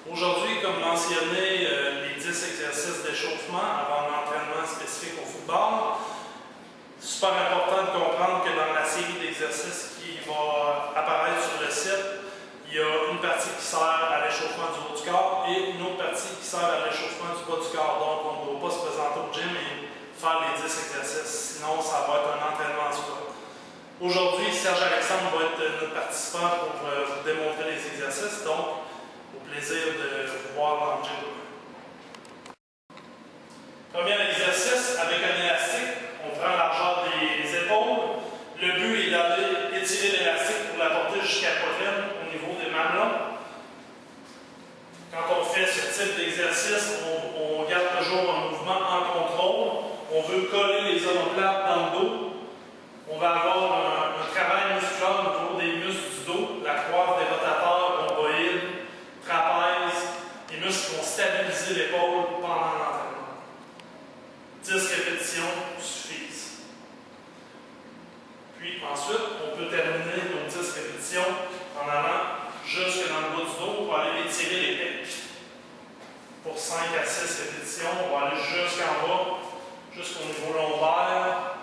Aujourd'hui, comme mentionné, les 10 exercices d'échauffement avant l'entraînement spécifique au football. Super important de comprendre que dans la série d'exercices qui va apparaître sur le site, il y a une partie qui sert à l'échauffement du haut du corps et une autre partie qui sert à l'échauffement du bas du corps. Donc, on ne doit pas se présenter au gym et faire les 10 exercices, sinon ça va être un entraînement en soi. Aujourd'hui, Serge Alexandre va être notre participant pour vous démontrer les exercices, donc au plaisir de vous voir dans le gym. Premier exercice, avec un élastique, on prend la largeur des épaules. Le but est d'aller étirer l'élastique pour l'apporter jusqu'à la poitrine au niveau des mamelons. Quand on fait ce type d'exercice, on garde toujours un mouvement en contrôle. On veut coller les omoplates dans le dos. On va avoir un travail musculaire au niveau des muscles du dos, la coiffe des rotateurs, rhomboïdes, trapèze, les muscles qui vont stabiliser l'épaule pendant l'entraînement. 10 répétitions suffisent. Puis ensuite, on peut terminer nos 10 répétitions en allant jusque dans le bas du dos pour aller étirer les pecs. Pour 5 à 6 répétitions, on va aller jusqu'en bas, jusqu'au niveau lombaire.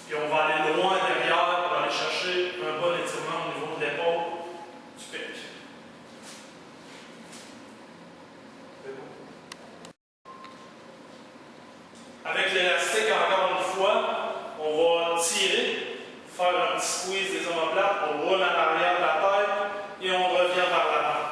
Puis on va aller loin derrière pour aller chercher un bon étirement au niveau de l'épaule du pec. Avec l'élastique, encore une fois, on va tirer, faire un petit squeeze des omoplates, on roule en arrière de la tête et on revient par l'avant.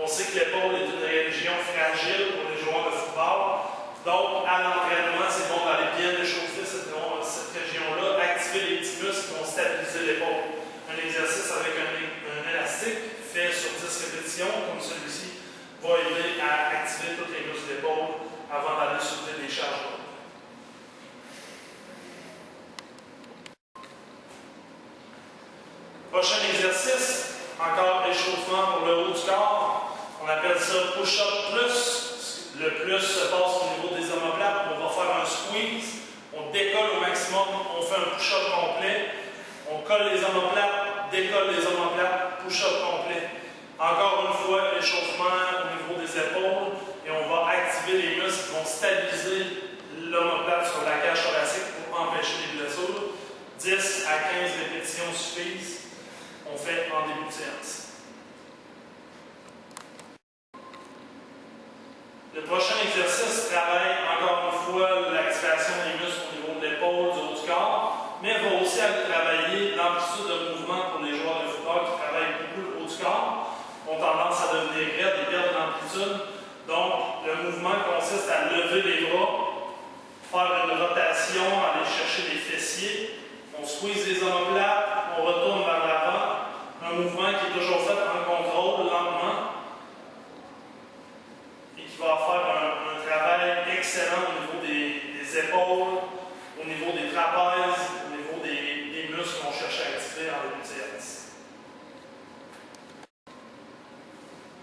On sait que l'épaule est une région fragile pour les joueurs de football. Donc, à l'entraînement, c'est bon d'aller bien échauffer cette région-là, activer les petits muscles qui vont stabiliser l'épaule. Un exercice avec un élastique fait sur 10 répétitions, comme celui-ci, va aider à activer tous les muscles d'épaule avant d'aller soulever des charges lourdes. Prochain exercice, encore échauffement pour le haut du corps. On appelle ça push-up plus. Le plus se passe au niveau des omoplates. On va faire un squeeze. On décolle au maximum. On fait un push-up complet. On colle les omoplates, décolle les omoplates, push-up complet. Encore une fois, échauffement au niveau des épaules. Et on va activer les muscles qui vont stabiliser l'omoplate sur la cage thoracique pour empêcher les blessures. 10 à 15 répétitions suffisent. On fait en début de séance. Le prochain exercice travaille encore une fois l'activation des muscles au niveau de l'épaule, du haut du corps, mais va aussi aller travailler l'amplitude de mouvement pour les joueurs de football qui travaillent beaucoup le haut du corps, ont tendance à devenir raides et perdre d'amplitude. Donc, le mouvement consiste à lever les bras, faire une rotation, aller chercher les fessiers, on squeeze les omoplates, on retourne vers l'avant. Un mouvement qui est toujours fait en contrôle, lentement, et qui va faire un travail excellent au niveau des épaules, au niveau des trapèzes, au niveau des muscles qu'on cherche à activer en début de séance.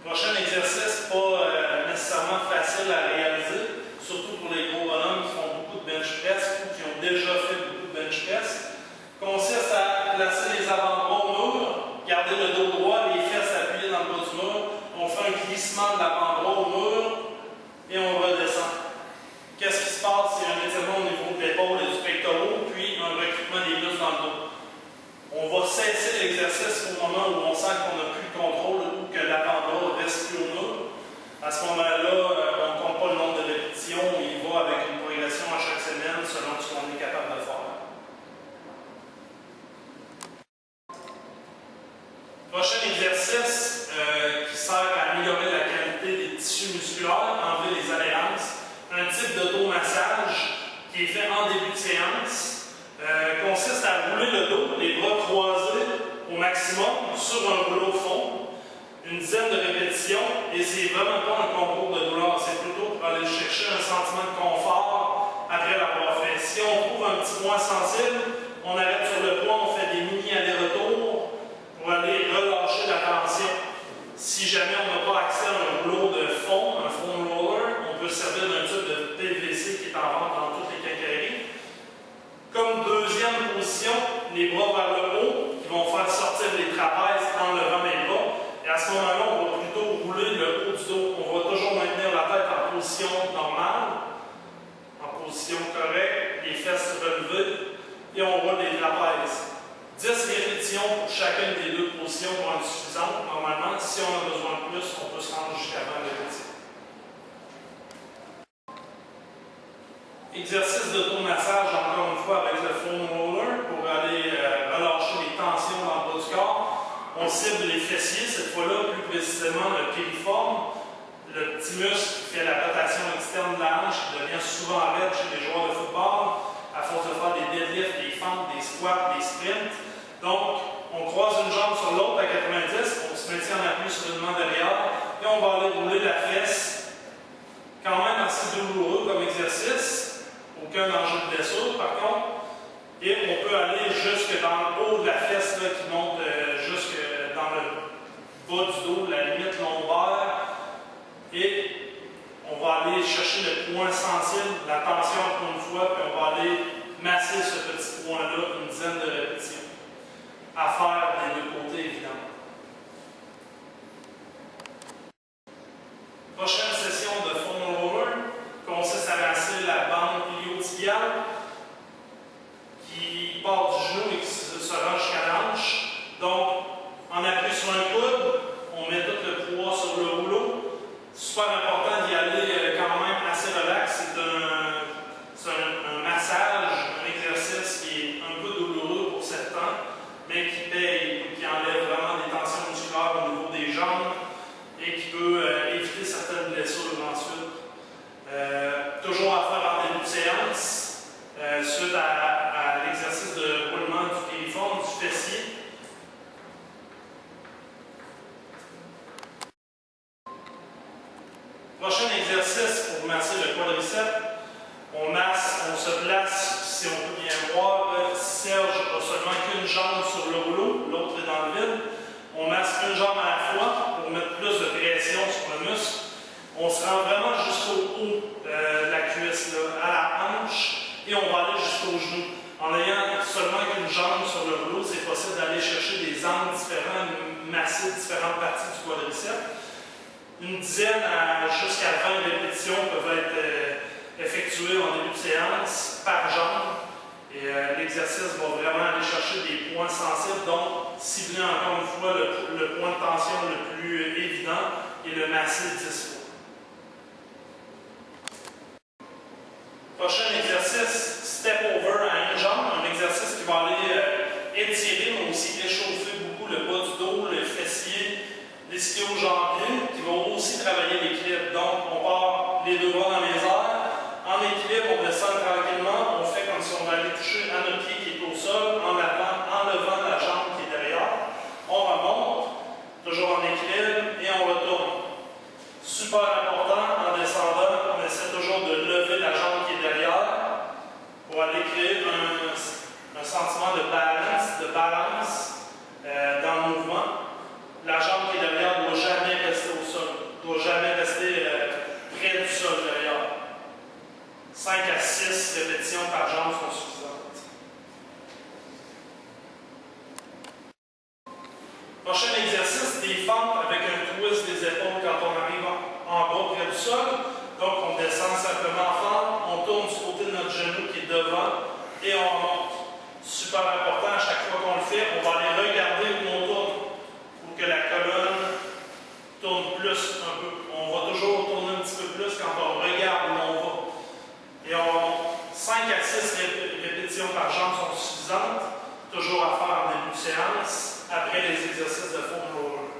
Prochain exercice, pas nécessairement facile à réaliser, surtout pour les gros bonhommes qui font beaucoup de bench press ou qui ont déjà fait beaucoup de bench press, consiste à placer les avant-bras au mur, garder le dos droit, les fesses appuyées dans le bas du mur. On fait un glissement de l'avant-bras au mur et on redescend. Qu'est-ce qui se passe? C'est un étirement au niveau de l'épaule et du pectoral, puis un recrutement des muscles dans le dos. On va cesser l'exercice au moment où on sent qu'on n'a plus de contrôle ou que l'avant-bras reste plus au mur. À ce moment-là, on ne compte pas le nombre de répétitions, il va avec une progression à chaque semaine selon ce qu'on est capable de faire. Prochain exercice qui sert à améliorer la qualité des tissus musculaires, enlever les adhérences. Un type d'automassage qui est fait en début de séance consiste à rouler le dos, les bras croisés au maximum sur un rouleau de fond, une dizaine de répétitions, et c'est vraiment pas un concours de douleur, c'est plutôt pour aller chercher un sentiment de confort après l'avoir fait. Si on trouve un petit point sensible, on arrête sur le poids, on fait des mini allers-retours pour aller relâcher la tension. Si jamais on n'a pas accès à un rouleau de fond, un foam roller, on peut se servir d'un tube de PVC qui est en vente dans toutes les quincailleries. Comme deuxième position, les bras vers le haut, qui vont faire sortir les trapèzes en levant les bras. Et à ce moment-là, on va plutôt rouler 10 répétitions pour chacune des deux positions vont être suffisantes. Normalement, si on a besoin de plus, on peut se rendre jusqu'à 20 répétitions. Exercice d'automassage, encore une fois, avec le foam roller pour aller relâcher les tensions dans le bas du corps. On cible les fessiers, cette fois-là, plus précisément le piriforme, le petit muscle qui fait la rotation externe de la hanche, qui devient souvent raide chez les joueurs de football, à force de faire des deadlifts, des fentes, des squats, des sprints. Donc, on croise une jambe sur l'autre à 90, on se maintient en appui sur une main derrière, et on va aller rouler la fesse. Quand même assez douloureux comme exercice. Aucun danger de blessure, par contre. Et on peut aller jusque dans le haut de la fesse là, qui monte jusque dans le bas du dos, la limite lombaire. Et on va aller chercher le point sensible, la tension encore une fois, puis on va aller masser ce petit point-là une dizaine de répétitions. À faire des deux côtés, évidemment. Prochaine session de foam roller consiste à masser la bande iliotibiale qui part du genou et qui se rend jusqu'à l'hanche. Donc, en appui sur un coude, on met tout le poids sur le rouleau. Super important d'y aller quand même assez relax. C'est un massage, un exercice qui est un peu douloureux pour certains, mais qui paye, qui enlève vraiment des tensions musculaires au niveau des jambes et qui peut éviter certaines blessures ensuite. Toujours à faire en début de séance, suite à l'exercice de roulement du piriforme, du fessier. Prochain exercice pour masser le quadriceps. On masse, on se place, si on peut bien voir, Serge a seulement qu'une jambe sur le rouleau, l'autre est dans le vide. On masse une jambe à la fois pour mettre plus de pression sur le muscle. On se rend vraiment jusqu'au haut de la cuisse, là, à la hanche, et on va aller jusqu'au genou. En ayant seulement qu'une jambe sur le rouleau, c'est possible d'aller chercher des angles différents, masser différentes parties du quadriceps. Une dizaine jusqu'à 20 répétitions peuvent être effectuées en début de séance par jambe. Et l'exercice va vraiment aller chercher des points sensibles, donc cibler encore une fois le point de tension le plus évident et le masser 10 fois. Prochain exercice, step over à une jambe, un exercice qui va aller étirer mais aussi échauffer beaucoup le bas du dos, le fessier, l'ischio-jambier, qui vont aussi travailler l'équilibre. Donc, on part les deux bras dans les airs. En équilibre, on descend tranquillement. On fait comme si on allait toucher à notre pied qui est au sol, en enlevant la jambe qui est derrière. On remonte, toujours en équilibre, et on retourne. Super important, en descendant, on essaie toujours de lever la jambe qui est derrière pour aller créer un sentiment de balance dans le mouvement. La jambe qui est derrière ne doit jamais rester au sol, ne doit jamais rester près du sol derrière. 5 à 6 répétitions par jambe sont suffisantes. Prochain exercice, des fentes avec un twist des épaules quand on arrive en bas près du sol. Donc on descend simplement en fente, on tourne du côté de notre genou qui est devant et on remonte. Super important, à chaque fois qu'on le fait, on va aller regarder où on tourne pour que la colonne tourne plus un peu. On va toujours tourner un petit peu plus quand on regarde où on va. Et 5 à 6 répétitions par jambe sont suffisantes, toujours à faire en début de séance, après les exercices de foam roller.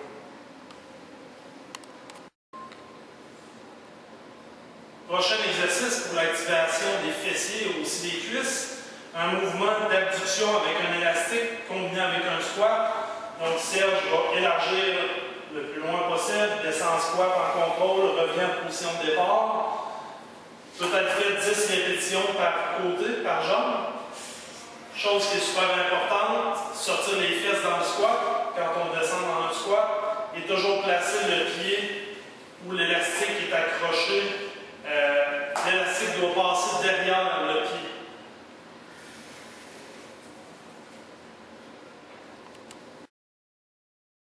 Prochain exercice pour l'activation des fessiers et aussi des cuisses. Un mouvement d'abduction avec un élastique combiné avec un squat. Donc Serge va élargir le plus loin possible, descend en squat en contrôle, revient en position de départ. Peut-être fait 10 répétitions par côté, par jambe. Chose qui est super importante, sortir les fesses dans le squat quand on descend.